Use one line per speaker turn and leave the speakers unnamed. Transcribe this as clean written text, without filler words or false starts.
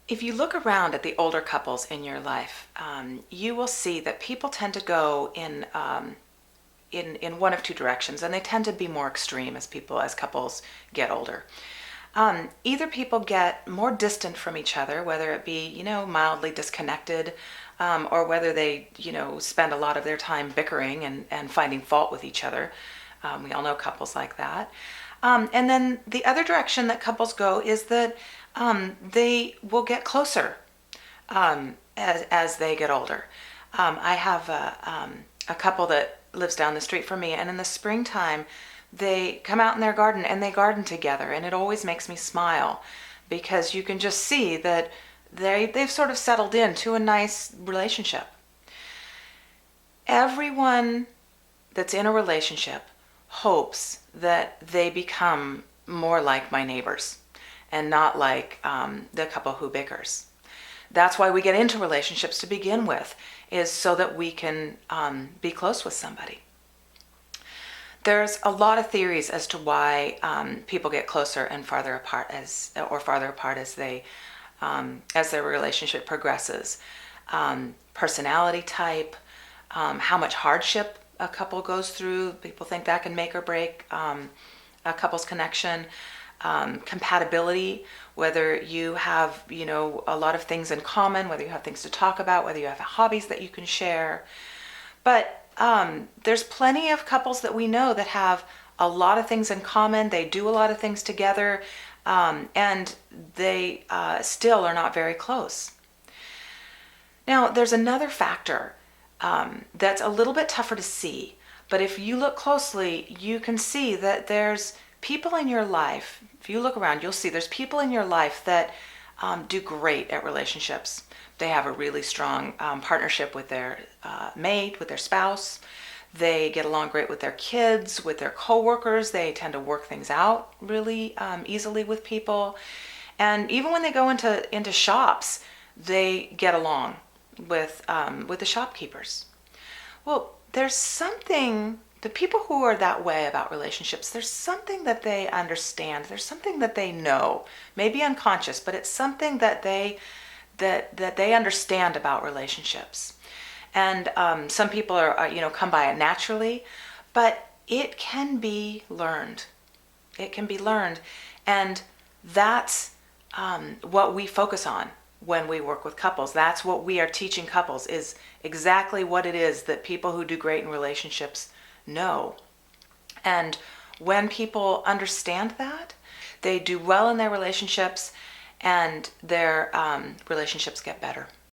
If you look around at the older couples in your life, you will see that people tend to go in one of two directions, and they tend to be more extreme as couples get older. Either people get more distant from each other, whether it be mildly disconnected, or whether they spend a lot of their time bickering and finding fault with each other. We all know couples like that. And then the other direction that couples go is that they will get closer as they get older. I have a couple that lives down the street from me, and in the springtime, they come out in their garden and they garden together, and it always makes me smile because you can just see that they've sort of settled into a nice relationship. Everyone that's in a relationship hopes that they become more like my neighbors and not like the couple who bickers. That's why we get into relationships to begin with, is so that we can be close with somebody. There's a lot of theories as to why people get closer and farther apart as their relationship progresses. Personality type, how much hardship a couple goes through. People think that can make or break a couple's connection. Compatibility, whether you have a lot of things in common, whether you have things to talk about, whether you have hobbies that you can share. But there's plenty of couples that we know that have a lot of things in common. They do a lot of things together, and they still are not very close. Now, there's another factor that's a little bit tougher to see, but if you look closely, you can see that there's people in your life. If you look around, you'll see there's people in your life that do great at relationships. They have a really strong partnership with their mate, with their spouse. They get along great with their kids, with their coworkers. They tend to work things out really easily with people. And even when they go into shops, they get along with the shopkeepers. Well, there's something, the people who are that way about relationships, there's something that they understand. There's something that they know, maybe unconscious, but it's something that they understand about relationships. And some people are come by it naturally, but it can be learned. It can be learned, and that's what we focus on when we work with couples. That's what we are teaching couples, is exactly what it is that people who do great in relationships know. And when people understand that, they do well in their relationships, and their relationships get better.